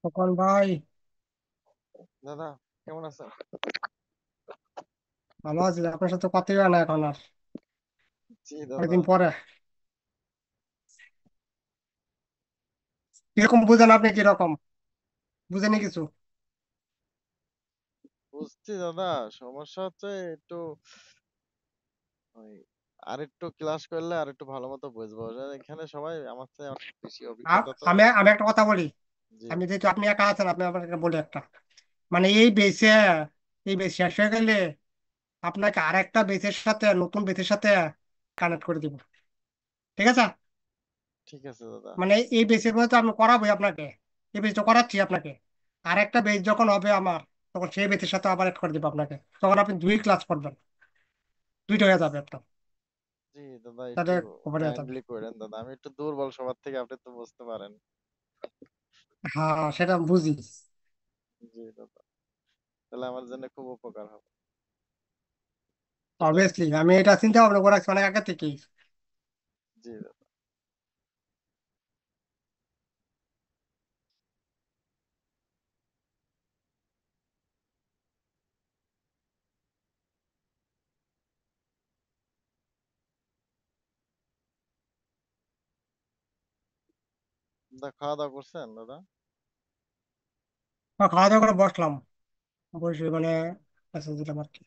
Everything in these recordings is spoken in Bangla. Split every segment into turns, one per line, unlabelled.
তখন ভাই,
দাদা, কেমন আছেন?
ভালো আছি। আপনার সাথে কথাই হয় না এখন আর,
জি দাদা।
অনেকদিন পরে। কিরকম বুঝেন আপনি? কিরকম বুঝেনি কিছু?
বুঝছি দাদা। সমস্যা হচ্ছে একটু ওই আর একটু ক্লাস করলে আর একটু ভালো মতো বুঝবো। এখানে সবাই আমার থেকে অনেক বেশি অভিজ্ঞতা তো।
আমি আমি একটা কথা বলি।
জি।
আমি যেহেতু আপনি একা আছেন, আপনি আপনাকে বলি একটা, মানে এই বেস শেষ হয়ে গেলে আপনাকে আরেকটা বেসের সাথে, নতুন বেসের সাথে কানেক্ট করে দিব। ঠিক আছে?
ঠিক আছে দাদা।
মানে এই বেসের মধ্যে তো আমি করাবোই আপনাকে, এই বেসটা করাচ্ছি আপনাকে। আরেকটা বেস যখন হবে আমার, তখন সেই বেসের সাথে আবার অ্যাড করে দিব আপনাকে। তখন আপনি দুই ক্লাস করবেন, দুইটা হয়ে যাবে আপনার,
জি দাদা, একটু
তাহলে কভার হয়ে যাবে।
কাইন্ডলি করেন দাদা, আমি একটু দুর্বল সবার থেকে, আপনি তো বুঝতে পারেন।
হ্যাঁ, সেটা বুঝি।
জি দাদা, তাহলে আমার জন্য খুব উপকার হবে।
অবভিয়াসলি আমি এটা চিন্তা ভাবনা করে রাখছি অনেক আগে থেকেই।
জি দাদা। দাদা, খাওয়া দাওয়া করছেন দাদা?
খাওয়া দাওয়া করে বসলাম, বসে মানে মেসেজ দিলাম আর কি।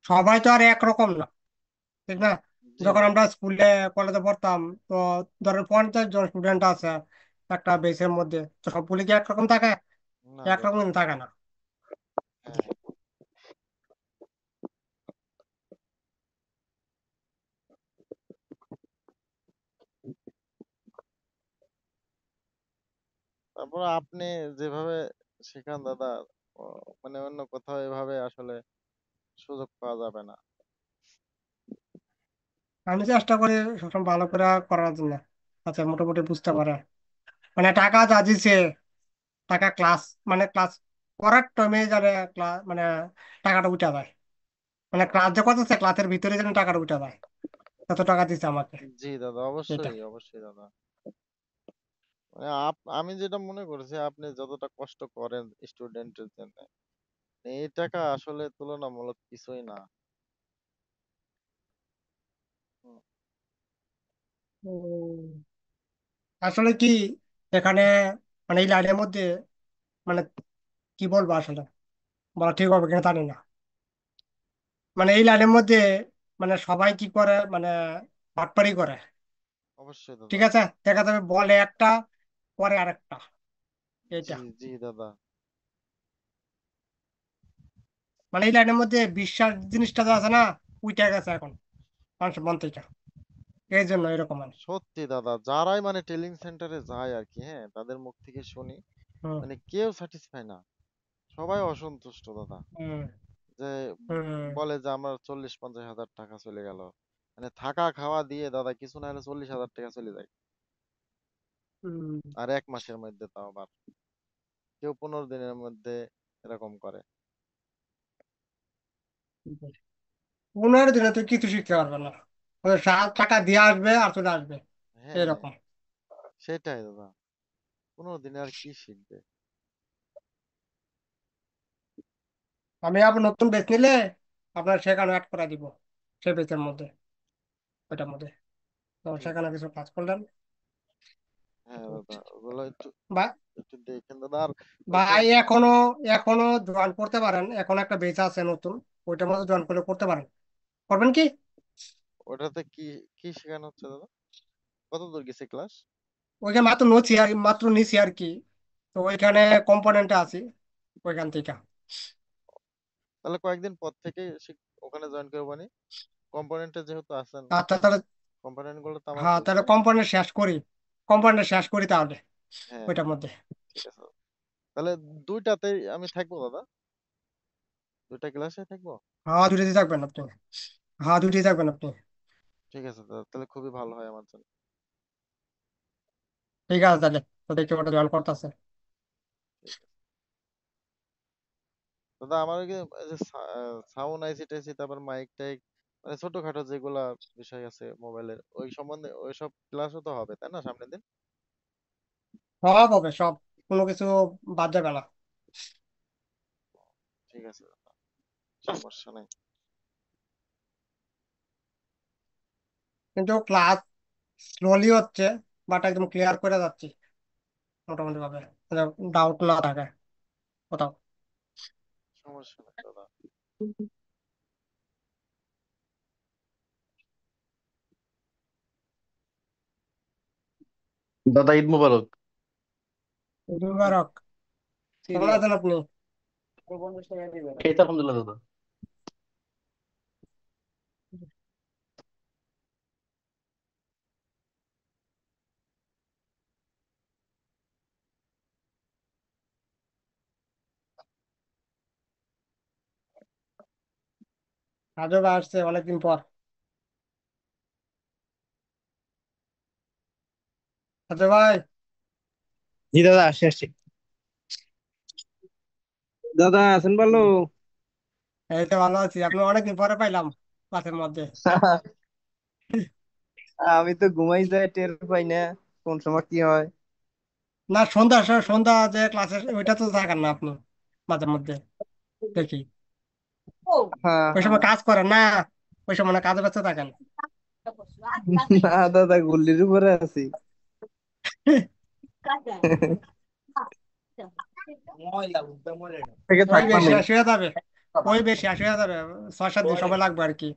সবাই তো আর একরকম না, ঠিক না?
জি
যখন
দাদা।
আমরা স্কুলে কলেজে পড়তাম, তো ধরেন 50 জন স্টুডেন্ট আছে একটা বেসের মধ্যে, তো সবগুলি কি একরকম থাকে?
না
একরকম
দাদা।
কিন্তু থাকে না।
হ্যাঁ। তারপর আপনি যেভাবে শেখান দাদা, ও, মানে অন্য কোথাও এভাবে আসলে সুযোগ পাওয়া যাবে না।
আমি চেষ্টা করি সবসময় ভালো করে করার জন্য, আচ্ছা মোটামুটি বুঝতে পারে। মানে টাকা যা দিছে, টাকা ক্লাস, মানে ক্লাস করার টাইমে যারা ক্লাস মানে টাকাটা উঠা যায়, মানে ক্লাস যে করতেছে ক্লাসের ভিতরে যেন টাকাটা উঠা যায়, এত টাকা দিচ্ছে আমাকে।
জি দাদা,
এটা
অবশ্যই অবশ্যই দাদা। মানে আমি যেটা মনে করেছি, আপনি যতটা কষ্ট করেন স্টুডেন্টের জন্য, এই টাকা আসলে তুলনামূলক কিছুই না। হুম।
উম, আসলে কি এখানে, মানে এই লাইনের মধ্যে, মানে কি বলবো আসলে, বলা ঠিক হবে কিনা জানি না। মানে এই লাইনের মধ্যে মানে সবাই কি করে, মানে বাটপারি করে।
অবশ্যই
ঠিক
দাদা।
আছে, দেখা যাবে বলে একটা, পরে আরেকটা। এইটা
জি জি দাদা।
মানে এই লাইনের মধ্যে বিশ্বাস জিনিসটা যে আছে না, উইটা গেছে এখন মানুষের মন থেকে। এই জন্য এরকম মানে।
সত্যি দাদা, যারাই মানে ট্রেনিং সেন্টারে যায় আর কি, হ্যাঁ, তাদের মুখ থেকে শুনি
হুম
মানে কেউ স্যাটিসফাই না, সবাই অসন্তুষ্ট দাদা।
হুম
যে
হুম
বলে যে আমার 40-50 হাজার টাকা চলে গেল, মানে থাকা খাওয়া দিয়ে দাদা কিছু না হলে 40 হাজার টাকা চলে যায়।
হুম।
আর 1 মাসের মধ্যে, তাও আবার কেউ 15 দিনের মধ্যে এরকম করে।
15 দিনে তুই কিছু শিখতে পারবে না, ওই টাকা দিয়ে আসবে আর চলে আসবে,
হ্যাঁ,
এরকম।
সেটাই দাদা। 15 দিনে আর কি শিখবে?
আমি আবার নতুন বেচ নিলে আপনার সেখানে অ্যাড করে দিব, সেই বেচের মধ্যে, ওইটার মধ্যে। তো
ঠিক
সেখানে
আছে।
কিছু কাজ করলেন।
হ্যাঁ দাদা, ওগুলো একটু
বা
একটু দেখেন দাদা। আর ওইসব।
ভাই, এখনো এখনো জয়েন করতে পারেন, এখন একটা বেচ আছে নতুন, ওইটার মধ্যে জয়েন করলে করতে পারেন। করবেন কি?
ওটাতে কি কি শেখানো হচ্ছে দাদা? কত দূর গেছে ক্লাস?
ওইখানে মাত্র নিছি আর কি। তো ওইখানে কম্পোনেন্টে আছি, ওইখান থেকে।
তাহলে কয়েকদিন পর থেকে ওখানে জয়েন করবো নি, কম্পোনেন্টে যেহেতু আছেন।
আচ্ছা তাহলে,
কম্পোনেন্ট গুলো তো আমার
হ্যাঁ তাহলে
বুঝতে।
কম্পোনেন্ট শেষ করি তাহলে
হ্যাঁ
ওইটার
হ্যাঁ,
মধ্যে।
ঠিক আছে। তাহলে দুইটাতেই আমি থাকবো দাদা, দুইটা ক্লাসে থাকবো।
হ্যাঁ, দুইটাতে থাকবেন আপনি। হ্যাঁ, দুইটাতে থাকবেন আপনি।
ঠিক আছে দাদা, তাহলে খুবই ভালো হয় আমার জন্য।
ঠিক আছে তাহলে, তো দেখি ওটা জয়েন করতেছে।
ঠিক আছে দাদা। আমার ওই যে সাউন্ড আইসি টাইসি, তারপর মাইক টাইক, মানে ছোটখাটো যেগুলা বিষয় আছে মোবাইলের, ওই সম্বন্ধে ওইসব ক্লাসও তো হবে তাই না সামনের দিন?
সব হবে সব, কোনো কিছু বাদ যাবে না।
ঠিক আছে দাদা, সমস্যা নেই।
কিন্তু ক্লাস স্লোলি হচ্ছে, বাট একদম ক্লিয়ার করে যাচ্ছি মোটামুটি ভাবে, ডাউট না থাকে কোথাও।
সমস্যা নেই দাদা।
দাদা ঈদ মুবারক।
মুবারক। কেমন
সিরিয়াল
আছেন আপনি?
এই তো আলহামদুলিল্লাহ দাদা।
আজও আসছে অনেকদিন পর। আচ্ছা ভাই।
জি দাদা, আসছি আসছি। দাদা আছেন ভালো?
এই তো ভালো আছি, আপনি অনেকদিন পরে পাইলাম ক্লাসের মধ্যে।
আমি তো ঘুমাই যাই, টের পাই না কোন সময় কি হয়।
না, সন্ধ্যা সন্ধ্যা যে ক্লাসে ওইটা তো থাকেন না আপনি মাঝে মধ্যে, দেখি।
হ্যাঁ
ওই
হ্যাঁ।
সময় কাজ করেন না, ওই সময় না কাজে ব্যস্ত থাকেন।
না দাদা, গুল্লির উপরে আছি। থেকে
ওই
থাকবা
বেশ
নেই।
শেষ হয়ে যাবে, ওই বেশ শেষ হয়ে যাবে, 6-7 দিন সময় লাগবে আর কি,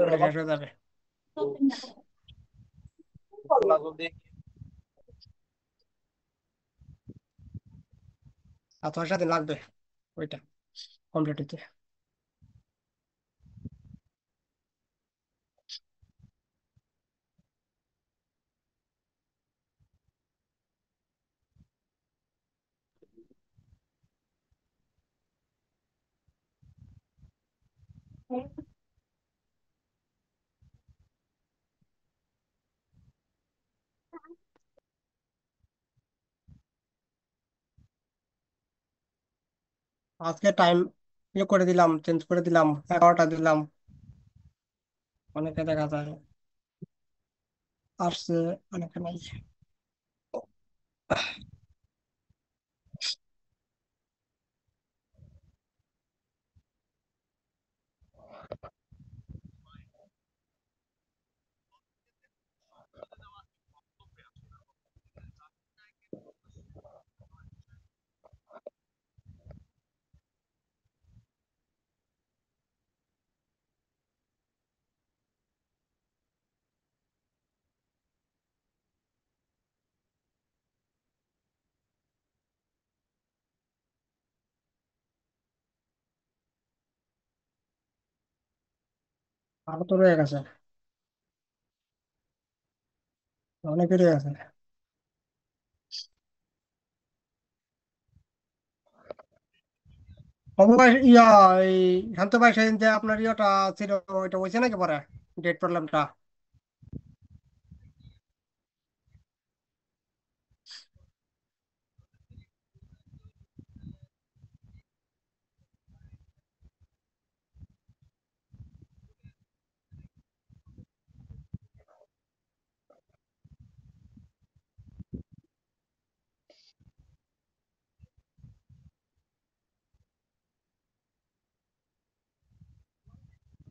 ওটা শেষ হয়ে যাবে। আর 6-7 দিন লাগবে ওইটা কমপ্লিট হতে। আজকে টাইম ইয়ে করে দিলাম, চেঞ্জ করে দিলাম, 11টা দিলাম। অনেকে দেখা যায় আসছে, অনেকে নাই। আরো তো রয়ে গেছে, অনেকে রয়ে গেছে। অবকাশ ইয়া, এই শান্ত ভাই সেদিন যে আপনার ইয়েটা ছিল, ওইটা হয়েছে নাকি পরে ডেট প্রবলেমটা?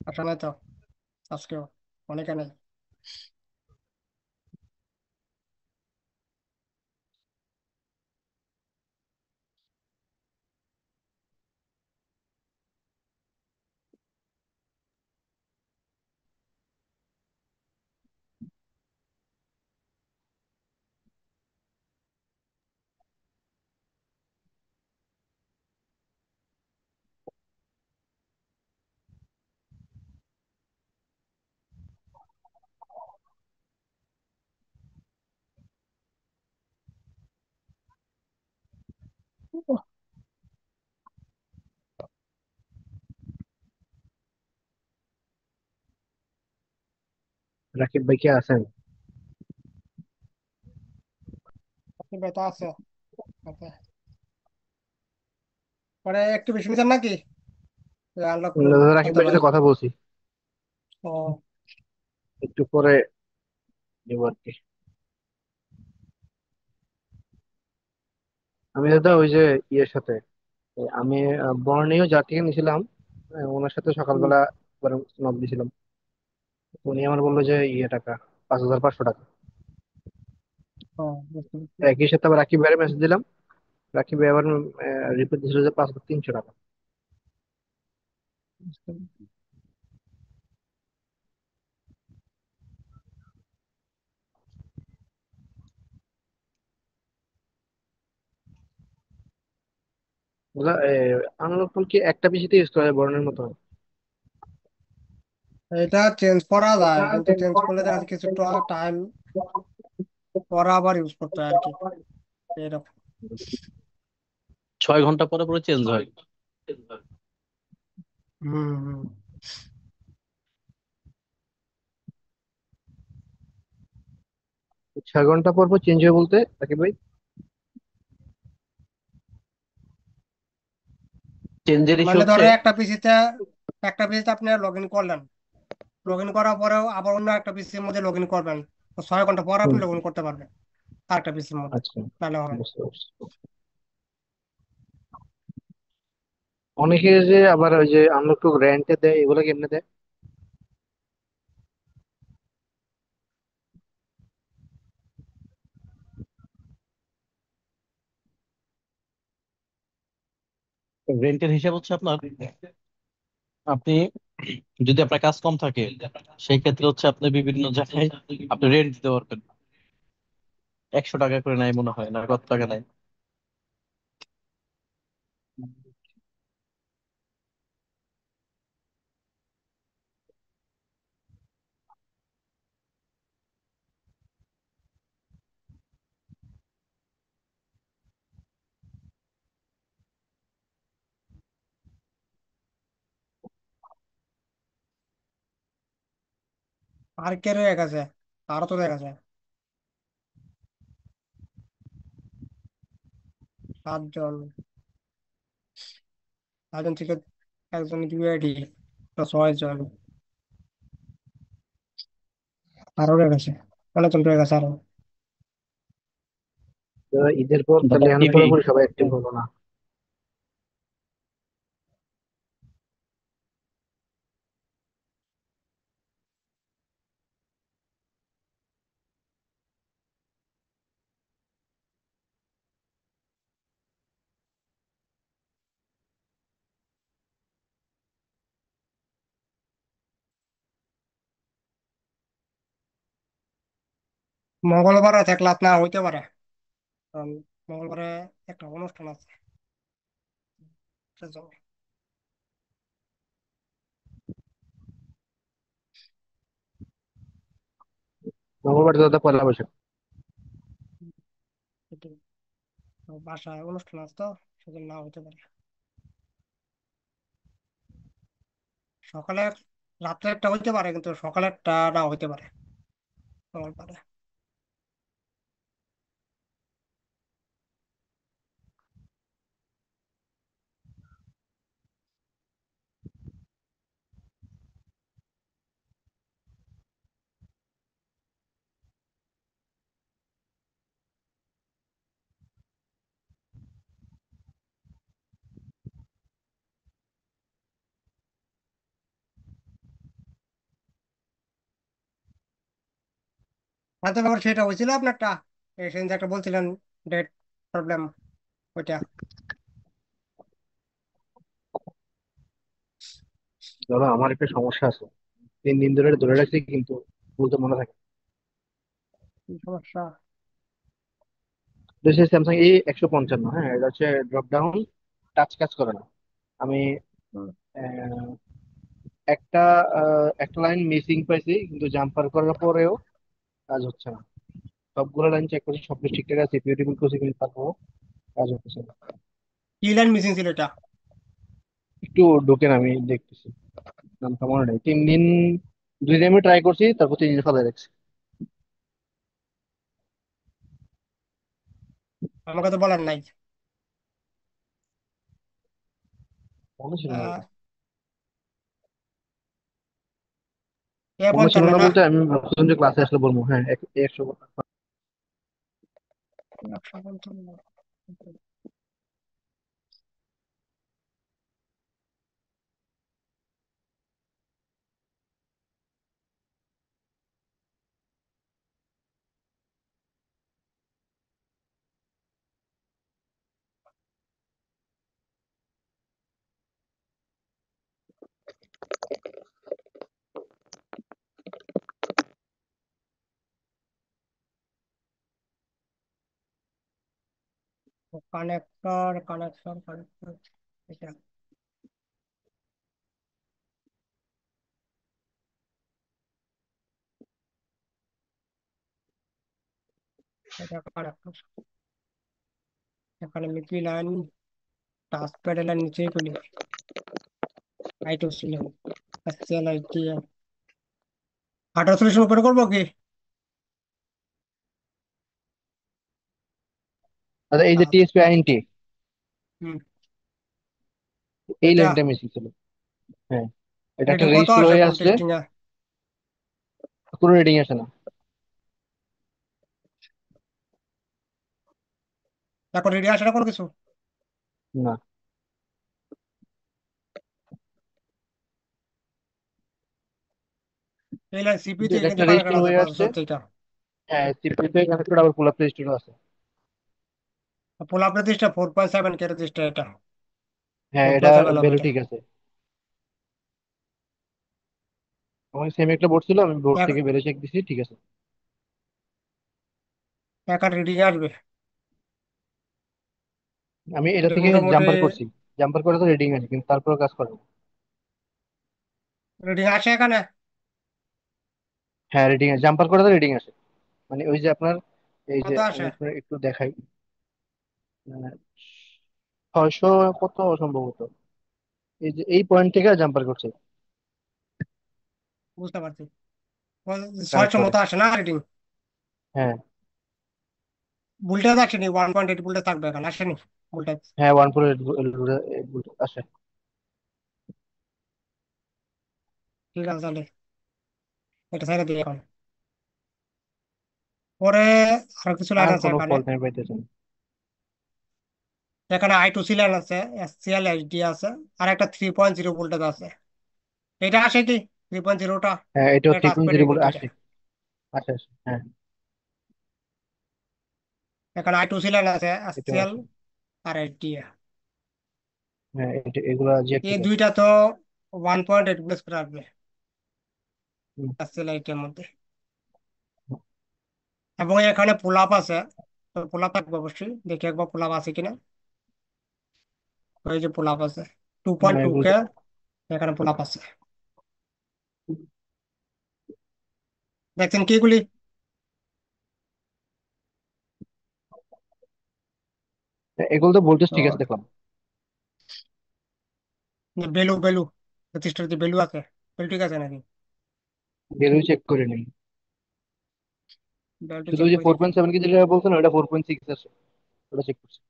আসলে নাই তো আজকেও, অনেকে নেই।
রাকিব ভাই কে আছেন?
আপনি বেতা আছে হাতে। পরে একটু বেশি নিতেন নাকি, আনলক করুন
দাদা রাকিব
শান্ত
ভাইয়ের
ভাই।
সাথে কথা বলছি,
ও,
একটু পরে দেবো আর কি।
আমি দাদা ওই যে ইয়ের সাথে আমি বর্ণীয় যার থেকে নিয়েছিলাম, ওনার সাথে
হুম।
সকালবেলা একবার নক দিয়েছিলাম। উনি আমার বললো যে টাকা 5,500 টাকা।
ও, বুঝতে পারছি।
একই সাথে আবার রাকিব ভাইয়ের মেসেজ দিলাম, রাকিব ভাই আবার রিপ্লাই দিয়েছিল যে 5,300 টাকা।
বুঝতে পারছি।
বুঝলা, আনলক ফোন কি একটা পিসিতে ইউজ করা যায় বর্ণের মতো?
এটা চেঞ্জ করা যায়, কিন্তু চেঞ্জ করলে দেখা যাচ্ছে কিছু টাইম পরে আবার ইউজ করতে হয় আর কি, এরকম।
6 ঘন্টা পরে পরে চেঞ্জ হয়।
হুম হুম।
6 ঘন্টা পর পর চেঞ্জ হয় বলতে রাকিব ভাই?
চেঞ্জের ইস্যু
মানে
হচ্ছে।
ধরো একটা পিসিতে আপনি লগ ইন করলেন, লগ ইন করার পরেও আবার অন্য একটা পিসির মধ্যে লগ ইন করবেন, তো 6 ঘন্টা পর আপনি
হুম,
লগ ইন করতে পারবেন আরেকটা পিসির মধ্যে,
আচ্ছা,
তাহলে হবে না।
বুঝতে পারছি। অনেকে যে আবার ওই যে আনলক টু রেন্টে দেয়, এগুলো কেমনে দেয়?
রেন্টের হিসাব হচ্ছে আপনার, আপনি যদি আপনার কাজ কম থাকে সেই ক্ষেত্রে হচ্ছে আপনি বিভিন্ন জায়গায় আপনি রেন্ট দিতে পারবেন। 100 টাকা করে নেয় মনে হয়, না কত টাকা নেয়।
আর কে রয়ে গেছে? আরো তো দেখা যায় 7 জন। 7 জন থেকে একজন ইউআইডি, তো 6 জন আরো রয়ে গেছে, অনেকজন রয়ে গেছে আরো।
তো ঈদের পর তাহলে
দাদা
এখন
টিভি।
পুরোপুরি সবাই অ্যাক্টিভ হলো না?
মঙ্গলবার আছে, ক্লাস না হইতে পারে, কারণ মঙ্গলবারে একটা অনুষ্ঠান আছে, সেজন্য।
মঙ্গলবার তো দাদা পয়লা বৈশাখ।
এটাই। তো বাসায় অনুষ্ঠান আছে, তো সেজন্য না হইতে পারে। সকালে, রাত্রে একটা হইতে পারে, কিন্তু সকালে একটা না হইতে পারে মঙ্গলবারে। আরেকটা ব্যাপার সেটা হয়েছিল আপনারটা, সেদিন যে একটা বলছিলেন, ডেট প্রবলেম, ওইটা।
দাদা আমার একটা সমস্যা আছে, 3 দিন ধরে ধরে রাখছি কিন্তু বলতে মনে থাকে
কি সমস্যা?
না। স্যামসাং A155, হ্যাঁ, এটা হচ্ছে ড্রপ ডাউন, টাচ কাজ করে না। আমি
হুম।
আহ, একটা একটা লাইন মিসিং পাইছি, কিন্তু জাম্পার করার পরেও কাজ হচ্ছে না। সবগুলো লাইন চেক করছি, সব কিছু ঠিকঠাক আছে, সিকিউরিটি বিল করছি, কিন্তু তারপরেও কাজ হচ্ছে না।
কি লাইন মিসিং ছিল এটা?
একটু ঢোকেন, আমি দেখতেছি, নামটা মনে নেই। 3 দিন, 2 দিন আমি ট্রাই করছি, তারপর 3 দিন ফালাই রাখছি।
আমাকে তো বলেন নাই।
মনে ছিল না
আহ,
দাদা।
এ
মনে ছিল
55
না
না?
বলতে আমি ভাবছিলাম যে ক্লাসে আসলে বলবো, হ্যাঁ, 100।
155। কানেক্টর কানেকশন কানেক্টর, এটা এটা কানেক্টর। এখানে মিডল লাইন, টাচ প্যাডেলের নিচেই খুলি, আইটু ছিল, এসসিএল আইটি, হার্ডওয়্যার সলিউশন করে করবো কি?
আচ্ছা, এই যে
টাচ
টিএসপি
প্যাড,
আইএনটি,
হুম,
এই
এটা
লাইনটা মিসিং ছিল। হ্যাঁ, এটা একটা
রেটিং কত
রেজিস্টার
আসে
হয়ে
কোন
আসছে,
টেস্টিং এ?
কোনো রেডিং আসে না।
এখন রেডি আসে না কোনো কিছু?
না,
এই লাইন সিপি
কিন্তু
থেকে
এটা
কিন্তু
একটা
কানেক্টেড
রেজিস্টার
আছে
হয়ে আসছে।
প্রসেসর থেকে।
হ্যাঁ, সিপিইউ থেকে কানেক্টেড, আবার পুল আপ রেজিস্টারও আছে।
পোলা প্রতিষ্ঠা 4.7 কে রেজিস্টার, এটা
হ্যাঁ,
ফোর
এটা
পয়েন্ট সেভেন হবে
ভ্যালু
এটা।
ঠিক আছে। আমার সেম একটা বোর্ড ছিল, আমি বোর্ড থেকে ভ্যালু চেক দিছি, ঠিক আছে।
এখন রিডিং আসবে,
আমি এটা
এটা
থেকে
মোটামুটি
জাম্পার করছি, জাম্পার করে তো রিডিং আছে, কিন্তু তারপরে কাজ করে না।
রিডিং আসে এখানে।
হ্যাঁ, রিডিং আছে, জাম্পার করে তো রিডিং আসে। মানে ওই যে আপনার, এই যে
কত
আমি
আসে?
আপনার একটু দেখাই, 600 কত সম্ভবত, এই যে এই পয়েন্ট থেকে জাম্পার করছে
বুঝতে পারছি,
কানেক্ট
600
করে।
মতো আসে না রিডিং?
হ্যাঁ,
ভোল্টেজ আসেনি, 1.8 ভোল্টেজ থাকবে এখানে, আসেনি ভোল্টেজ?
হ্যাঁ, 148 আসে।
ঠিক আছে তাহলে, এটা ছেড়ে দিই এখন। পরে আর কিছু লাইন
আর
আছে
কোনো
এখানে।
ফল্ট আমি পাইতেছি না।
এখানে I2C লাইন আছে, এসসিএল এইচডি আছে, আর একটা 3.0 ভোল্টেজ আছে। এটা আসে কি 3.0টা?
হ্যাঁ, এটাও
এটা
থ্রি
টাচ
পয়েন্ট জিরো
প্যাডের
বলে
কিন্তু এটা।
আসে। আসে আসে, হ্যাঁ,
এখানে I2C লাইন আছে,
এটাও
এসসিএল
আসে।
আর এইচডি।
হ্যাঁ, এগুলা যে
এই
ঠিক আছে।
দুইটা তো 1.8 প্লাস করে আসবে
হুম,
এসসিএল এইচডি এর মধ্যে। এবং এখানে পুল আপ আছে, তো পুল আপ থাকবে অবশ্যই, দেখি একবার পুল আপ আছে কিনা। ওই যে পুল আপ আছে, টু
না,
পয়েন্ট টু
এগুলো
কে এখানে পুল আপ আছে। দেখছেন কি এগুলি?
এগুলো তো ভোল্টেজ ঠিক আছে দেখলাম।
বেলু বেলু প্রতিষ্ঠার যে বেলু আছে, বেলু ঠিক আছে নাকি?
ভ্যালু চেক করে নেই,
বেলু
শুধু
চেক
ওই যে
করে
ফোর
দেখি।
পয়েন্ট সেভেন কি যেটা বলছেন, ওটা 4.6 আছে, ওটা চেক করছি।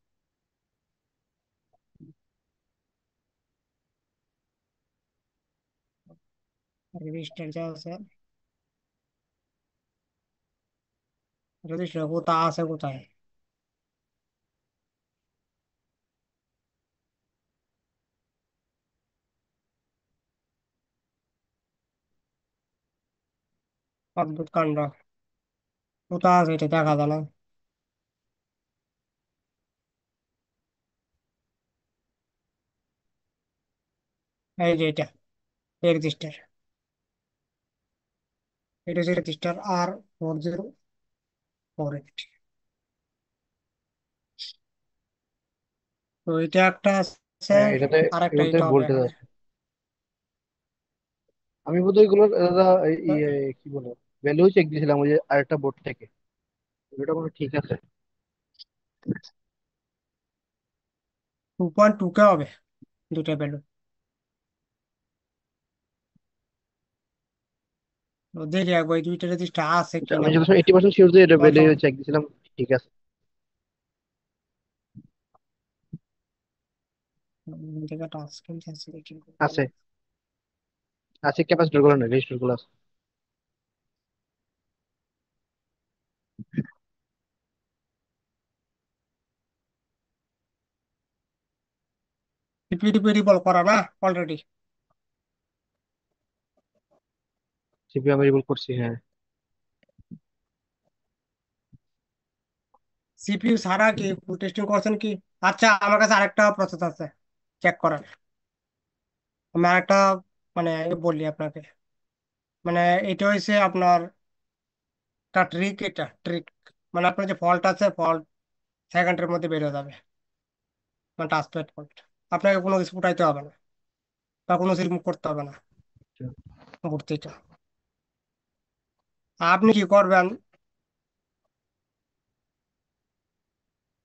রেজিস্টার যা আছে, রেজিস্টার কোথায় আছে কোথায়? অদ্ভুত কাণ্ড, কোথায় আছে এটা দেখা যায় না। এই যে এটা রেজিস্টার, এটা হচ্ছে রেজিস্টার R4048। তো এটা একটা আছে,
হ্যাঁ, এটাতে
আর একটা
এগুলোতে
এটা হবে
ভোল্টেজ
এখানে।
আছে। আমি বোধহয় এগুলোর কি বলে ভ্যালু চেক দিয়েছিলাম ওই যে আরেকটা বোর্ড থেকে, ওটা কোনো ঠিক আছে।
2.2 কে হবে দুটা বেলু। তো দেখি একবার এই দুইটা রেজিস্টার আছে
আচ্ছা,
কিনা
আমি যখন
ঘরে।
80% শিওর যে এটা ভ্যালু
কনফার্ম,
চেক দিয়েছিলাম, ঠিক আছে।
থেকে টাচ স্ক্রিন সেন্সিটিভিটি।
আছে, আছে, ক্যাপাসিটর গুলো না, রেজিস্টার গুলো আছে।
সিপিইউ টিপিইউ রিকল করা না অলরেডি?
সিপিইউ আমি রিভোল্ভ করছি, হ্যাঁ।
সিপিইউ ছাড়া কি ফুল টেস্টিং করছেন কি? আচ্ছা, আমার কাছে আরেকটা প্রসেস আছে চেক করার। আমি আরেকটা মানে বলি আপনাকে। মানে এটা হয়েছে আপনার ট্রিক, এটা ট্রিক। মানে আপনার যে ফল্ট আছে, ফল্ট সেকেন্ডের মধ্যে বের হয়ে যাবে। মানে টাচপ্যাড ফল্ট, আপনাকে কোনো কিছু উঠাইতে হবে না বা কোনো কিছু রিমুভ করতে হবে না মূর্তিটা। আপনি কি করবেন,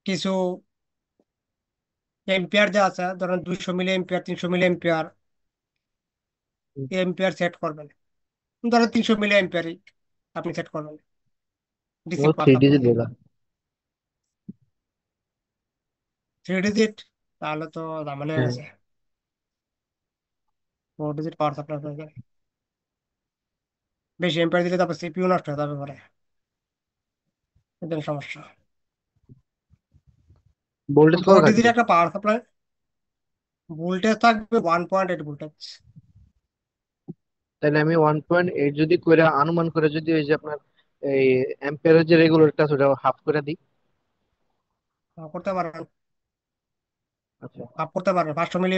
কিছু এম্পিয়ার যা আছে, ধরেন 200 মিলি এম্পিয়ার, 300 মিলি এম্পিয়ার,
হুম।
এম্পিয়ার সেট করবেন। ধরেন 300 মিলি এম্পিয়ারই আপনি সেট করবেন ডিসি
ও
পাওয়ার
3 ডিজিট
সাপ্লাই।
বলা।
3 ডিজিট তাহলে তো ঝামেলা হয়ে
হ্যাঁ।
গেছে। 4 ডিজিট পাওয়ার সাপ্লাই প্রয়োজন। বেশি এম্পিয়ার দিলে তারপর সিপিইউ নষ্ট হয়ে যাবে পরে, এদের সমস্যা।
ভোল্টেজ কত
4 ডিজিট
থাকবে?
একটা পাওয়ার সাপ্লাই ভোল্টেজ থাকবে 1.8 ভোল্টেজ।
তাহলে আমি 1.8 যদি করে অনুমান করে, যদি ওই যে আপনার এই অ্যাম্পিয়ারের যে রেগুলেটরটা আছে ওটা হাফ করে দিই।
করতে পারেন,
আচ্ছা।
আপ করতে পারেন। 500 মিলি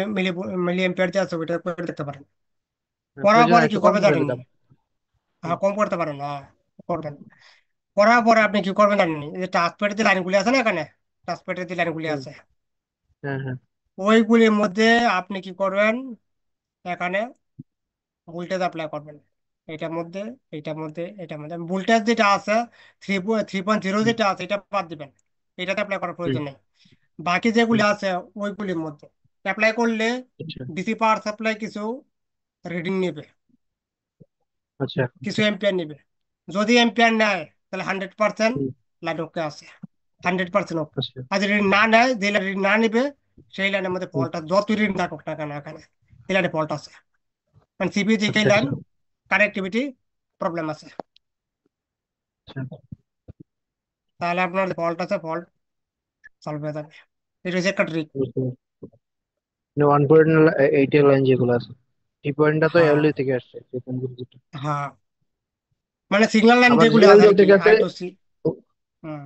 মিলি এম্পিয়ার যে আছে ওইটা করে দেখতে পারেন।
হ্যাঁ,
করার
প্রয়োজন
পরে কি
একটু কম
করবে
করে
জানেননি?
দিলাম।
হ্যাঁ,
হুম,
কম করতে পারেন না, করবেন। করার পরে আপনি কি করবেন জানেননি? এই যে টাচপ্যাডের যে লাইনগুলি আছে না, এখানে টাচপ্যাডের যে লাইনগুলি
হুম।
আছে,
হ্যাঁ, হ্যাঁ।
ওইগুলির মধ্যে আপনি কি করবেন, এখানে ভোল্টেজ অ্যাপ্লাই করবেন। এটার মধ্যে, এটার মধ্যে ভোল্টেজ যেটা আছে, 3.0
হুম,
যেটা আছে এটা বাদ দিবেন। এটাতে অ্যাপ্লাই করার
হুম,
প্রয়োজন নেই। বাকি
হুম।
যেগুলি আছে ওইগুলির মধ্যে অ্যাপ্লাই করলে
আচ্ছা,
ডিসি পাওয়ার সাপ্লাই কিছু রিডিং নেবে,
আচ্ছা।
কিছু এম্পিয়ার নেবে। যদি এম্পিয়ার নেয় তাহলে 100%
হুম,
লাইন ওকে আছে, 100% ওকে।
আচ্ছা।
আর যদি না নেয়, যে লাইন না নেবে, সেই লাইনের মধ্যে
হুম,
ফল্ট আছে, যত রিডিং থাকুক না কেন এখানে এই লাইনে ফল্ট আছে। মানে সিপিইউ যে
আচ্ছা,
লাইন
আচ্ছা,
কানেক্টিভিটি প্রবলেম আছে।
আচ্ছা।
তাহলে আপনার ফল্ট আছে, ফল্ট সলভ হয়ে যাবে। এটা হচ্ছে একটা ট্রিক।
বুঝতে পারছি। 1.8 এর লাইন যেগুলো আছে, 3 পয়েন্টটা তো
হ্যাঁ,
এলডি থেকে আসছে, যে কোন বুদ্ধিটা।
হ্যাঁ, মানে সিগন্যাল লাইন
আবার
যেগুলো আছে
জিএলডি
আর কি,
থেকে আসে।
I two C. হুম,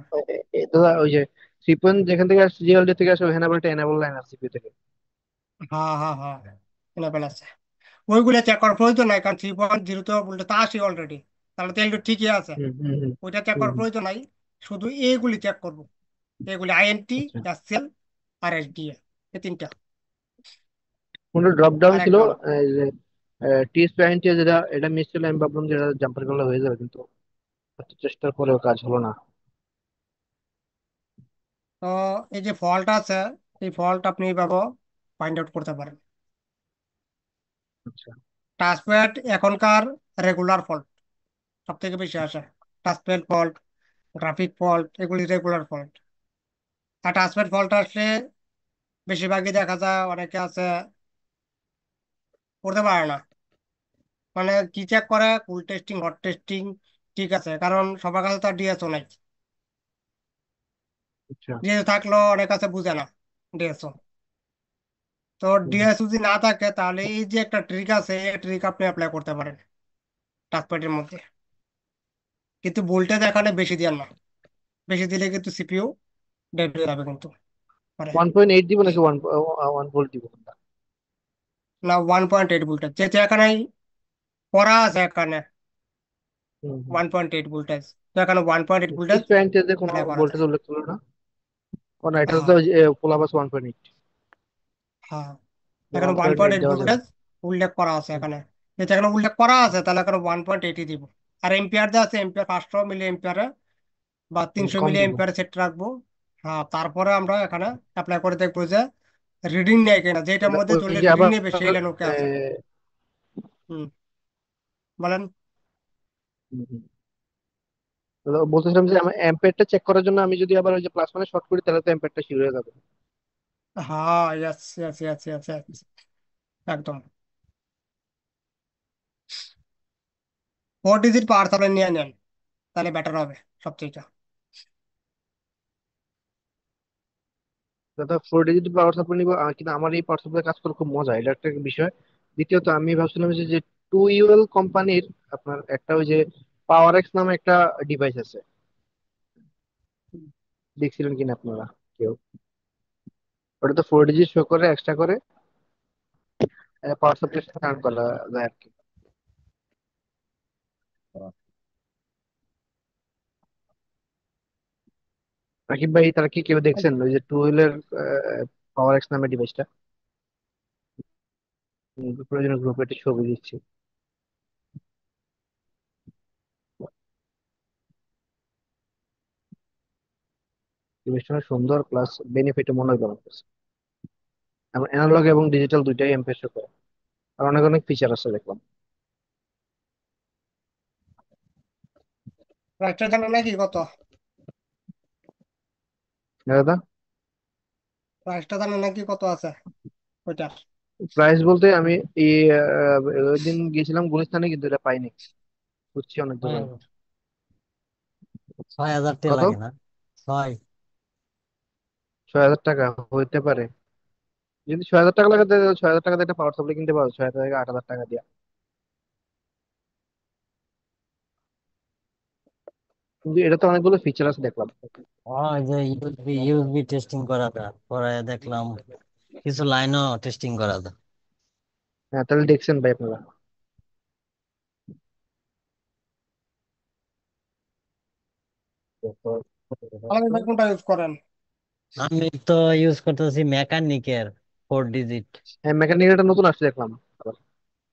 দাদা ওই যে 3 পয়েন্ট যেখান থেকে আসছে, জিএলডি থেকে আসে, ওখানে আবার একটা এনেবল লাইন আছে সিপিইউ থেকে।
হ্যাঁ, হ্যাঁ, হ্যাঁ, এনাবেল আছে। ওইগুলো চেক করার প্রয়োজন নাই, কারণ 3.0 তো বলতে তা আসি অলরেডি। তাহলে তো এলডি ঠিকই আছে,
হুম, হুম, হুম,
ওইটা চেক
হুম,
করার
হুম।
প্রয়োজন নাই। শুধু এগুলি চেক করবো, এগুলি আইএনটি,
আচ্ছা।
এসএল আর এসডিএ, এই তিনটা।
কোনটা ড্রপ ডাউন
আর
ছিল,
একটা হলো,
এই যে টি স্প্যাইনটি, যেটা এটা মিস ছিল, আমি ভাবলাম যে এটা জাম্পার করলে হয়ে যাবে, কিন্তু এত চেষ্টার পরেও কাজ হলো না।
তো এই যে ফল্ট আছে, এই ফল্ট আপনি এইভাবে ফাইন্ড আউট করতে পারেন।
আচ্ছা।
টাচপ্যাড এখনকার রেগুলার ফল্ট সব থেকে বেশি আসে। টাচপ্যাড ফল্ট, গ্রাফিক ফল্ট, এগুলি রেগুলার ফল্ট। আর টাচপ্যাড ফল্ট আসলে বেশিরভাগই দেখা যায় অনেকে আছে করতে পারে না। মানে কি চেক করে, কুল টেস্টিং, হট টেস্টিং, ঠিক আছে, কারণ সবার কাছে তো ডিএসও নাই।
আচ্ছা।
ডিএসও থাকলেও অনেক কাছে বুঝে না ডিএসও। তো
হুম, হুম।
ডিএস যদি না থাকে তাহলে এই যে একটা ট্রিক আছে, এই ট্রিক আপনি অ্যাপ্লাই করতে পারেন টাচপ্যাডের মধ্যে। কিন্তু ভোল্টেজ এখানে বেশি দেওয়ার না, বেশি দিলে কিন্তু সিপিইউ ডেড হয়ে যাবে কিন্তু পরে।
1.8 দিব নাকি 1 ভোল্ট দিব কোনটা?
না, 1.8 ভোল্টেজ যেহেতু এখানে করা আছে, এখানে
হুম, হুম।
1.8 ভোল্টেজ, তো এখানে 1.8 ভোল্টেজ
টি স্প্যাইনটিতে কোনো
অ্যাপ্লাই করা
ভোল্টেজ
যায়।
উল্লেখ করলো না? ও না, এটা তো
হ্যাঁ,
পোলাবাস 1.8,
হ্যাঁ, এখানে
one
one
point
point
eight
eight
দেওয়া যাবে।
ভোল্টেজ উল্লেখ করা আছে এখানে। যেটা এখানে উল্লেখ করা আছে তাহলে এখানে 1.8ই দিব। আর এম্পিয়ার যা আছে, এম্পিয়ার 500 মিলি এম্পিয়ারে বা তিনশো
কম
মিলি
দিব।
এম্পিয়ারে সেট রাখবো। হ্যাঁ, তারপরে আমরা এখানে অ্যাপ্লাই করে দেখবো যে রিডিং নেয় কিনা, যেটার মধ্যে
ওই
চলে
যে
রিডিং
আবার
নেবে সেই লাইন ওকে আছে।
আহ,
হুম, বলেন।
হুম, হুম। বলতেছিলাম যে আমার অ্যাম্পেয়ারটা চেক করার জন্য আমি যদি আবার ওই যে প্লাস মানে শর্ট করি, তাহলে তো অ্যাম্পেয়ারটা শিওর হয়ে যাবে।
হ্যাঁ, yes, yes, yes, yes, yes, একদম। 4 ডিজিট পাওয়ার সাপ্লাই নিয়ে নেন, তাহলে বেটার হবে সবচেয়ে।
দাদা 4 ডিজিট পাওয়ার সাপ্লাই নিবো, কিন্তু আমার এই পাওয়ার সাপ্লাই কাজ করে খুব মজা, এটা একটা বিষয়। দ্বিতীয়ত আমি ভাবছিলাম যে টু ইউএল কোম্পানির আপনার একটা ওই যে পাওয়ার এক্স নামে একটা ডিভাইস আছে, দেখছিলেন কিনা আপনারা কেউ? ওটা তো 4 ডিজিট শো করে, এক্সট্রা করে পাওয়ার সাপ্লাই কানেক্ট করা যায় আর কি। রাকিব ভাই, তারা কি কেউ দেখছেন ওই যে টু হুইলের পাওয়ার এক্স নামের ডিভাইসটা? প্রয়োজনীয় গ্রুপে একটি ছবি দিচ্ছি। ডিভাইসটা অনেক সুন্দর, প্লাস বেনিফিট মনে হয় আমার কাছে। অ্যানালগ এবং ডিজিটাল দুইটাই এমপেস করে, আর অনেক অনেক ফিচার আছে দেখলাম।
প্রাইসটা জানেন নাকি কত?
হ্যাঁ দাদা।
প্রাইসটা জানেন নাকি কত আছে ওইটার?
প্রাইস বলতে আমি এই ওই দিন গিয়েছিলাম গুলিস্তানে, কিন্তু এটা পাইনি, খুঁজছি অনেক দোকান।
6,000 টাকা
কত?
লাগে না? 6।
6,000 টাকা হইতে পারে। যদি 6,000 টাকা লাগে তাহলে 6,000 টাকা দিয়ে একটা পাওয়ার সাপ্লাই কিনতে পারো, 6,000 থেকে 8,000 টাকা দিয়ে। কিন্তু এটা তো অনেকগুলো ফিচার আছে দেখলাম।
ওই যে ইউএসবি টেস্টিং করা যায়, পরে দেখলাম কিছু লাইনও টেস্টিং করা যায়।
হ্যাঁ, তাহলে দেখছেন ভাই আপনারা?
আলামিন ভাই কোনটা ইউজ করেন?
আমি তো ইউজ করতেছি মেকানিকের 4 ডিজিট।
হ্যাঁ, মেকানিক এটা নতুন আসছে দেখলাম আবার।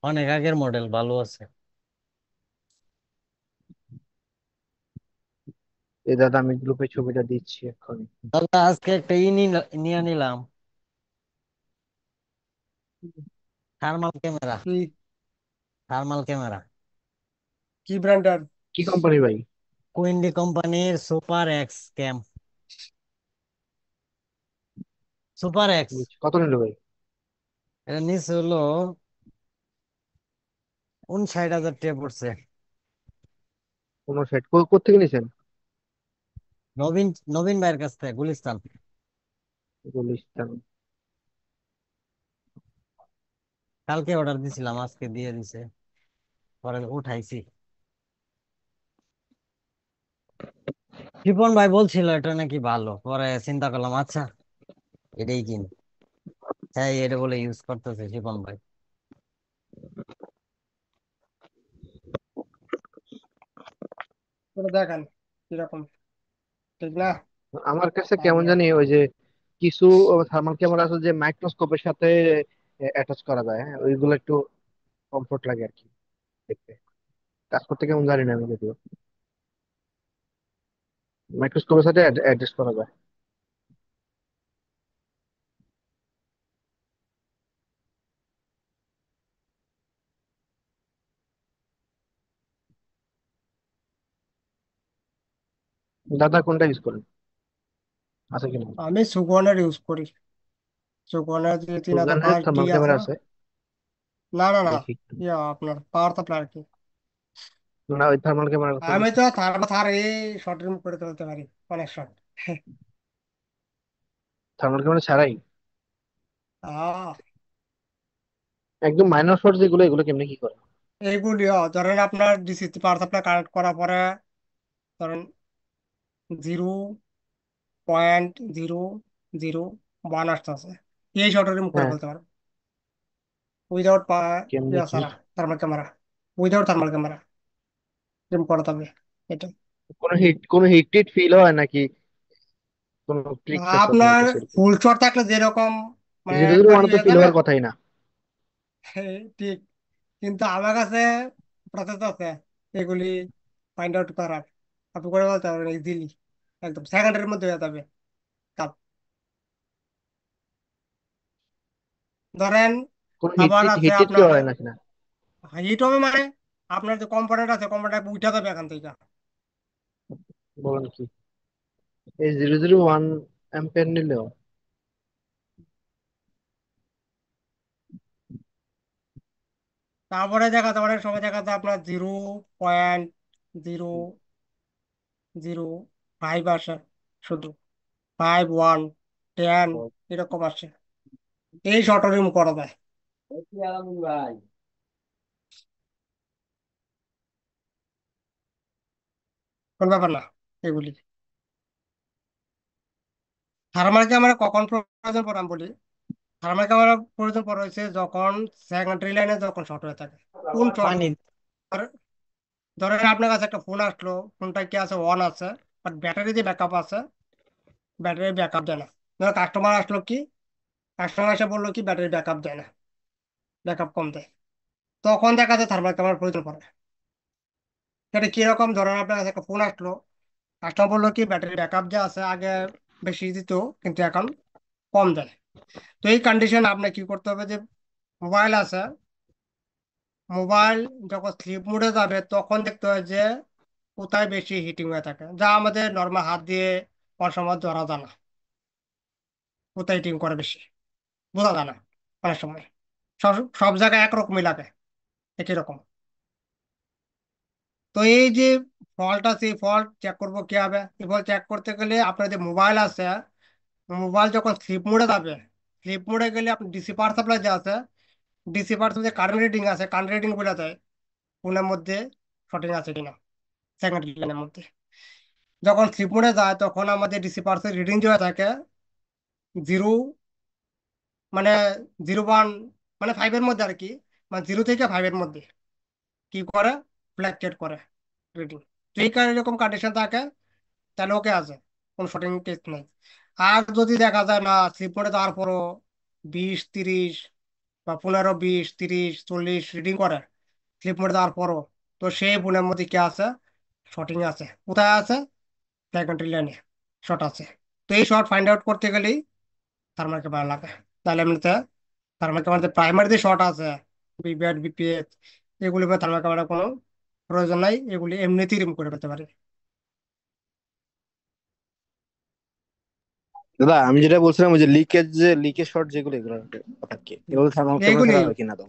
অনেক আগের মডেল, ভালো আছে।
এই দাদা, আমি গ্রুপে ছবিটা দিচ্ছি এখন।
দাদা আজকে একটা নিয়ে নিলাম, থার্মাল ক্যামেরা।
কি
থার্মাল ক্যামেরা
কি ব্র্যান্ডের?
কি কোম্পানি ভাই?
কুইন্ডি কোম্পানির super X cam. Super X.
কত নিল ভাই?
এটা নিচে হলো 59,000 টাকা পড়ছে।
50 কোথেকে নিয়েছেন?
নবীন নবীন ভাইয়ের কাছ থেকে, গুলিস্তান।
গুলিস্তান।
কালকে অর্ডার দিছিলাম, আজকে দিয়ে দিছে, পরে উঠাইছি। রিপন ভাই বলছিল এটা নাকি ভালো, পরে চিন্তা করলাম আচ্ছা এটাই কিন। হ্যাঁ, এটা বলে ইউজ করতেছে রিপন ভাই।
ওটা দেখেন কিরকম, ঠিক না?
আমার কাছে কেমন
আইডিয়া।
জানি ওই যে কিছু থার্মাল ক্যামেরা আছে যে মাইক্রোস্কোপের সাথে অ্যাটাচ করা যায়, হ্যাঁ ওইগুলো একটু কমফোর্ট লাগে আর কি দেখতে। কাজ করতে কেমন জানি না আমি, যদিও মাইক্রোস্কোপের সাথে অ্যাডজাস্ট করা যায়। দাদা কোনটা ইউজ করেন, আছে কিনা?
আমি সুগনের ইউজ করি। সুগনের যে 3005 ডি
থার্মাল
আছে
ক্যামেরা
না?
আছে?
না না না,
দেখি একটু।
আপনার পাওয়ার সাপ্লাই আর কি।
না, ওই থার্মাল ক্যামেরার কথা
আমি
বলছি।
তো থার এই শর্ট রিমুভ করে তুলতে পারি, অনেক শর্ট।
থার্মাল ক্যামেরা ছাড়াই
আহ
একদম মাইনর শট যেগুলো, এগুলো কেমনে কি করে?
এইগুলিও ধরেন আপনার ডিসি পাওয়ার সাপ্লাই কানেক্ট করার পরে ধরেন 0.001 আসতেছে, এই শর্ট রিমুভ করে
হ্যাঁ,
ফেলতে পারো উইদাউট
কেমনে কি?
সারা thermal camera, without thermal camera remove করা যাবে এটা।
কোনো হিট টিট ফিল হয় নাকি? কোনো ট্রিক্স আছে আপনার
আপনার
কাছে এরকম?
ফুল শট থাকলে যেরকম মানে
001
একবারই
তো
হয়ে
ফিল
যাবে।
হওয়ার কথাই না।
ঠিক, কিন্তু আমার কাছে প্রসেস আছে এগুলি ফাইন্ড আউট করার। আপনি করে বলতে পারবেন ইজিলি, একদম সেকেন্ডের মধ্যে হয়ে যাবে কাজ। ধরেন
কোনো
আবার আছে
হিট টিট কি
আপনার
হয় নাকি না?
হিট হবে মানে আপনার যে কম্পোনেন্ট আছে কম্পোনেন্ট উঠে যাবে এখান থেকে।
বলেন কি? এই 001 অ্যাম্পিয়ার নিলেও?
তারপরে দেখাতে অনেক সময় দেখাতে আপনার 0.005 আসে, শুধু 51 টেন এরকম আসে, এই শর্ট রিমুভ করা যায়। কোন ব্যাপার না এগুলি। থার্মাল ক্যামেরা কখন প্রয়োজন পড়ে আমি বলি। থার্মাল ক্যামেরা প্রয়োজন পড়ে হয়েছে যখন সেকেন্ডারি লাইনে যখন শর্ট হয়ে থাকে। কোন শর্ট?
পানি।
ধরেন আপনার কাছে একটা ফোন আসলো, ফোনটা কি আছে, অন আছে, বাট ব্যাটারি যে ব্যাকআপ আছে, ব্যাটারি ব্যাকআপ দেয় না। ধরো কাস্টমার আসলো, কি কাস্টমার এসে বললো কি ব্যাটারি ব্যাকআপ দেয় না, ব্যাকআপ কম দেয়, তখন দেখা যায় থার্মাল ক্যামেরার প্রয়োজন পড়ে। সেটা কিরকম? ধরেন আপনার কাছে একটা ফোন আসলো, কাস্টমার বললো কি ব্যাটারি ব্যাকআপ যে আছে আগে বেশি দিত, কিন্তু এখন কম দেয়। তো এই কন্ডিশন আপনার কি করতে হবে, যে মোবাইল আছে, মোবাইল যখন স্লিপ মোডে যাবে তখন দেখতে হয় যে কোথায় বেশি হিটিং হয়ে থাকে, যা আমাদের নর্মাল হাত দিয়ে অনেক সময় ধরা যায় না, কোথায় হিটিং করে বেশি বোঝা যায় না অনেক সময়। সব সব জায়গায় একরকমই লাগে, একই রকম। তো এই যে ফল্ট আছে, এই ফল্ট চেক করবো কি হবে? এই ফল্ট চেক করতে গেলে আপনার যে মোবাইল আছে, মোবাইল যখন স্লিপ মোডে যাবে, স্লিপ মোডে গেলে আপনি ডিসি পাওয়ার সাপ্লাই যে আছে, DC power supply current reading আছে, কারেন্ট রিডিং বলে দেয় ফোনের মধ্যে শর্টিং আছে কিনা সেকেন্ডারি লাইনের মধ্যে। যখন স্লিপ মোডে যায় তখন আমাদের ডিসি পার্সের রিডিং দেওয়া থাকে জিরো, মানে 01, মানে 5 এর মধ্যে আর কি, মানে 0 থেকে 5 এর মধ্যে কি করে, ফ্ল্যাকচুয়েট করে রিডিং। তো এই কারণে এরকম কন্ডিশন থাকে, তাহলে ওকে আছে, কোনো শর্টিং টেস্ট নেই। আর যদি দেখা যায় না, স্লিপ মোডে যাওয়ার পরও 20 30 বা 15 20 30 40 রিডিং করে স্লিপ মোডে যাওয়ার পরও, তো সেই ফোনের মধ্যে কি আছে, শর্টিং আছে। কোথায় আছে? সেকেন্ডারি লাইনে শর্ট আছে। তো এই শর্ট ফাইন্ড আউট করতে গেলেই থার্মাল ক্যামেরা লাগে। তাহলে এমনিতে থার্মাল ক্যামেরাতে প্রাইমারি যে শর্ট আছে, বিপিএড বিপিএস, এগুলি থার্মাল ক্যামেরা কোনো প্রয়োজন নাই, এগুলি এমনিতেই রিমুভ করে পেতে পারে।
দাদা আমি যেটা বলছিলাম ওই যে লিকেজ শর্ট যেগুলো, এগুলো কথা কি এগুলো থার্মাল ক্যামেরা
এগুলি
ছাড়া হয় কিনা দাও?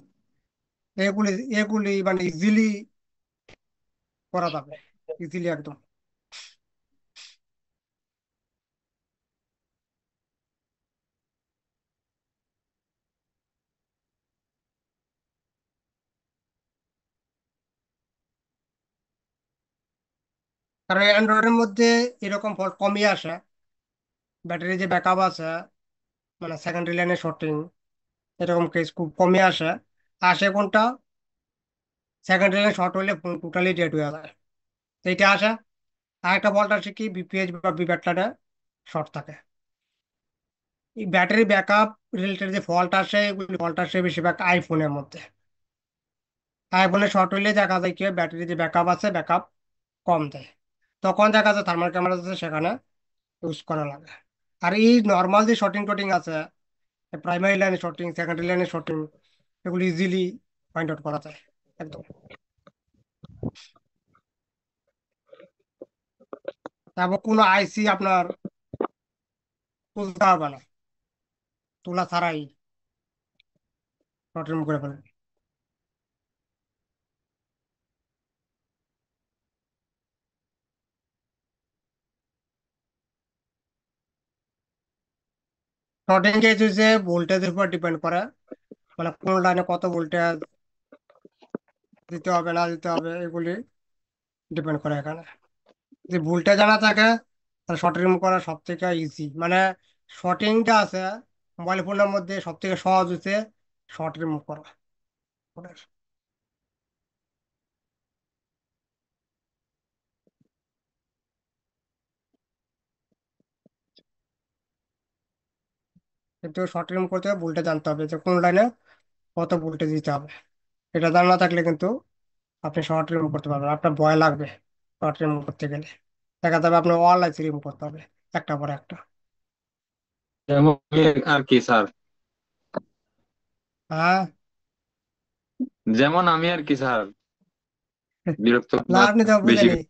এগুলি এগুলি মানে ইজিলি করা যাবে, ইজিলি একদম। কারণ অ্যান্ড্রয়েডের মধ্যে এরকম ফল্ট কমই আসে, ব্যাটারি যে ব্যাকআপ আছে, মানে সেকেন্ডারি লাইনে শর্টিং, এরকম কেস খুব কমই আসে। আসে কোনটা? সেকেন্ডারি লাইনে শর্ট হলে ফোন টোটালি ডেড হয়ে যায়, তো এইটা আসে। আর একটা ফল্ট আসে কি, বিপিএইচ বা বিব্যাটলারে শর্ট থাকে। এই ব্যাটারি ব্যাকআপ রিলেটেড যে ফল্ট আসে, এগুলি ফল্ট আসে বেশিরভাগ আইফোনের মধ্যে। আইফোনে শর্ট হইলে দেখা যায় কি, ব্যাটারি যে ব্যাকআপ আছে, ব্যাকআপ কম দেয়, তখন দেখা যায় থার্মাল ক্যামেরা আছে সেখানে ইউজ করা লাগে। আর এই নর্মাল যে শর্টিং টটিং আছে, প্রাইমারি লাইনে শর্টিং, সেকেন্ডারি লাইনে শর্টিং, এগুলি ইজিলি ফাইন্ড আউট করা যায় একদম। তারপর কোনো আইসি আপনার তুলতে হবে না, তোলা ছাড়াই শর্ট রিমুভ করে ফেলবে। শর্টিং কেস হচ্ছে ভোল্টেজের উপর ডিপেন্ড করে, মানে কোন লাইনে কত ভোল্টেজ দিতে হবে না দিতে হবে, এগুলি ডিপেন্ড করে এখানে। যদি ভুলটা জানা থাকে তাহলে শর্ট রিমুভ করা সব থেকে ইজি, মানে শর্টিংটা আছে মোবাইল ফোনের মধ্যে সব থেকে সহজ হচ্ছে শর্ট রিমুভ করা ওটার। কিন্তু শর্ট রিমুভ করতে হবে, ভুলটা জানতে হবে যে কোন লাইনে কত ভোল্টেজ দিতে হবে। এটা জানা না থাকলে কিন্তু আপনি শর্ট রিমুভ করতে পারবেন, আপনার ভয় লাগবে শর্ট রিমুভ করতে গেলে। দেখা যাবে আপনার অল লাইন রিমুভ করতে হবে একটা পর একটা।
যেমন আর কি স্যার,
হ্যাঁ।
যেমন আমি আর কি স্যার, বিরক্ত
না
না
আপনি তো
বেশি।
বুঝেনি।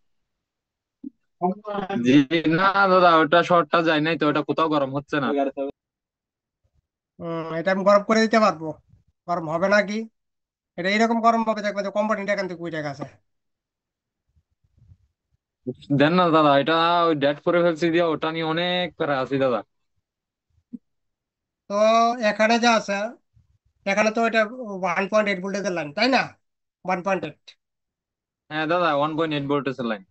জি, না দাদা, ওটা শর্টটা যায় নাই তো, ওটা কোথাও গরম হচ্ছে না।
এটা আমি গরম করে দিতে পারবো, গরম হবে নাকি? এটা এরকম গরম হবে, দেখবে যে কোম্পানিটা এখান থেকে উঠে গেছে।
দেন না দাদা, এটা ওই ডেট করে ফেলছি দিয়ে, ওটা নিয়ে অনেক প্যারা আছি দাদা।
তো এখানে যা আছে, এখানে তো এটা 1.8 ভোল্টেজের লাইন, তাই না? 1.8।
হ্যাঁ দাদা 1.8 ভোল্টের লাইন।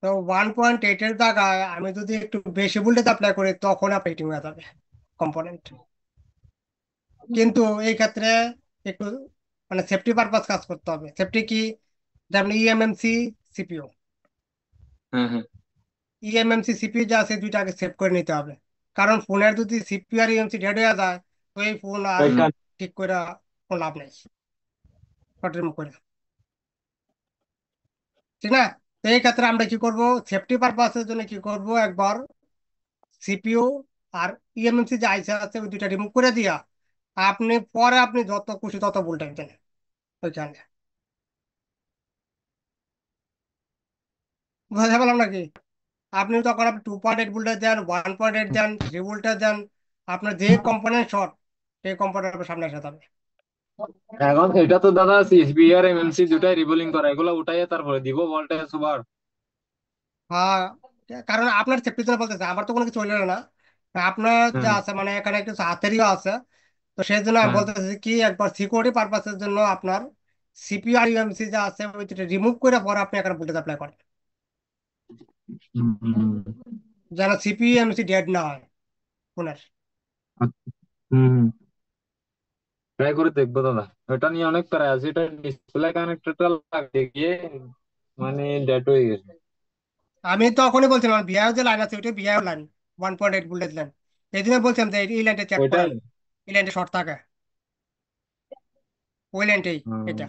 তো 1.8-এর জায়গায় আমি যদি একটু বেশি ভোল্টেজ অ্যাপ্লাই করি তখন আপনার হিটিং হয়ে যাবে কম্পোনেন্ট। কিন্তু এই ক্ষেত্রে একটু মানে সেফটি পারপাস কাজ করতে হবে। সেফটি কি? যেমন ইএমএমসি সিপিইউ,
হ্যাঁ হ্যাঁ।
ইএমএমসি সিপিইউ যা আছে দুইটাকে সেভ করে নিতে হবে। কারণ ফোনের যদি সিপিইউ আর ইএমসি ডেড হয়ে যায় তো এই ফোন আর
হুম।
ঠিক করে কোনো লাভ নেই, রিমুভ করে, ঠিক না? তো এই ক্ষেত্রে আমরা কি করব, সেফটি পারপাসের জন্য কি করব, একবার সিপিইউ আর ইএমএমসি যে আইসি আছে ওই দুইটা রিমুভ করে দিয়া আপনি পরে আপনি যত খুশি তত ভোল্টেজ দেন ওইখানে। বুঝতে পারলাম নাকি? আপনি তখন আপনি 2.8 ভোল্টেজ দেন, 1.8 দেন, 3 ভোল্টেজ দেন, আপনার যে কম্পোনেন্ট শর্ট সেই কম্পোনেন্ট আপনার সামনে এসে যাবে।
এখন এটা তো দাদা সিএসবি আর এমএমসি দুটাই রিবোলিং করা, এগুলো উঠাইয়ে তারপরে দিব ভোল্টেজ সুপার।
হ্যাঁ, কারণ আপনার সেফটির জন্য বলতেছে, আমার তো কোনো কিছু হইলো না। আপনার যা
হ্যাঁ
আছে মানে এখানে একটু হাতেরইও আছে। তো সেই জন্য আমি
হ্যাঁ।
বলতেছি কি, একবার সিকিউরিটি পারপাসের জন্য আপনার সিপিইউ আর ইউএমসি যা আছে ওইটা রিমুভ করে পরে আপনি এখানে ভোল্টেজ অ্যাপ্লাই করেন,
হুম, হুম, হুম।
যেন সিপিইউ এমসি ডেড না হয় ফোনের।
হুম, ট্রাই করে দেখবো দাদা। ওটা নিয়ে অনেক প্যারা আছে, এটা ডিসপ্লে কানেক্টরটা লাগিয়ে গিয়ে মানে ডেড হয়ে গেছে।
আমি তখনই বলছিলাম ভিআই যে লাইন আছে ওইটা ভিআই লাইন, 1.8 ভোল্টেজ লাইন। এই জন্য বলছিলাম যে এই লাইনটা চেক
ওইটাই।
করেন, এই লাইনটা শর্ট থাকে, ওই লাইনটাই
হুম।
এটা।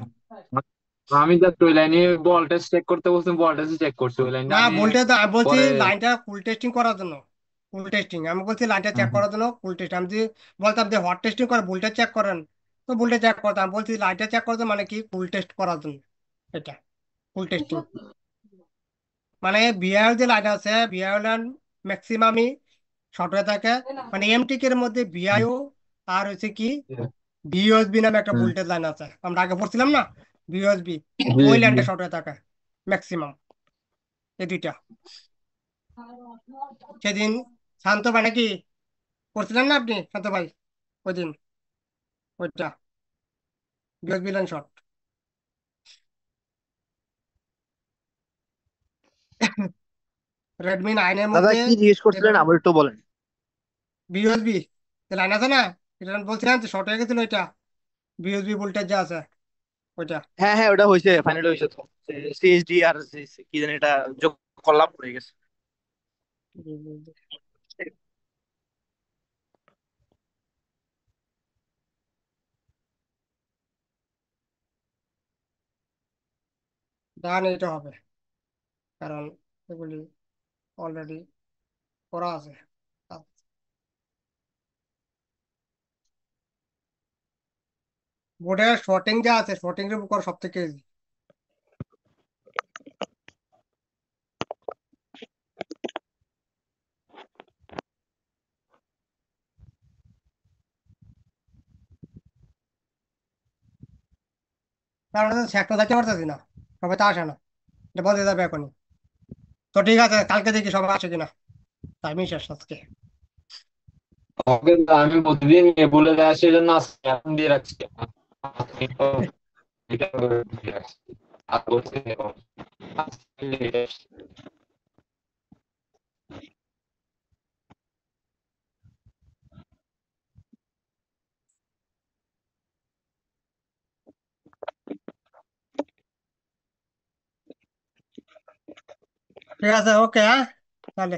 আমি জাস্ট ওই লাইনে ভোল্টেজ চেক করতে বলছি, ভোল্টেজ চেক করছি ওই লাইনটা
না
আমি
ভোল্টেজ আমি বলছি
পরে।
লাইনটা ফুল টেস্টিং করার জন্য, ফুল টেস্টিং আমি বলছি লাইনটা
হুম,
চেক
হুম।
করার জন্য ফুল টেস্ট। আমি যদি বলতাম যে হট টেস্টিং করে ভোল্টেজ চেক করেন তো ভোল্টেজ চেক করতাম, বলছি লাইনটা চেক করার জন্য মানে কি ফুল টেস্ট করার জন্য এটা, ফুল টেস্টিং। মানে বিআর যে লাইন আছে বিআর লাইন ম্যাক্সিমামই শর্ট হয়ে থাকে। মানে এমটিক এর মধ্যে বিআইও আর হচ্ছে কি বিওএসবি নামে একটা
হুম।
ভোল্টেজ লাইন আছে, আমরা আগে পড়ছিলাম না বিওএসবি,
জি
ওই
জি।
লাইনটা শর্ট হয়ে থাকে ম্যাক্সিমাম, এই দুইটা। সেদিন শান্ত ভাই নাকি করছিলেন না আপনি, শান্ত ভাই, ওই দিন ওইটা বিওএসবি লাইন শর্ট। রেডমি 9-এর
দাদা
মধ্যে
কি জিজ্ঞেস করছিলেন আবার একটু বলেন।
বিওএসবি লাইন আছে না, এটা আমি বলছিলাম যে শর্ট হয়ে গেছিল ওইটা, বিওএসবি ভোল্টেজ যা আছে ওইটা।
হ্যাঁ হ্যাঁ, ওটা হয়েছে, ফাইনালি হয়েছে তো। সিএসডি আর কি জানি এটা যোগ করলাম, হয়ে গেছে।
ডান, এটা হবে, কারণ এগুলি অলরেডি করা আছে। বোর্ডের শর্টিং যা আছে শর্টিং এর উপর সব থেকে easy। কারণ সেক্টর থাকতে পারতেছি না, সবাই তো আসে না, এটা বলতে যাবে এখনই। তো ঠিক আছে, কালকে দেখি সবাই আসে কিনা, টাইমিং শেষ আজকে।
ওকে, আমি প্রতিদিন এ বলে দেয় সেজন্য আজকে এখন দিয়ে রাখছি। আজকে তো এটা করে দিয়ে রাখছি। আর বলছি দেখো, আজকে দিয়ে রাখছি।
ঠিক আছে, ওকে, হ্যাঁ, তাহলে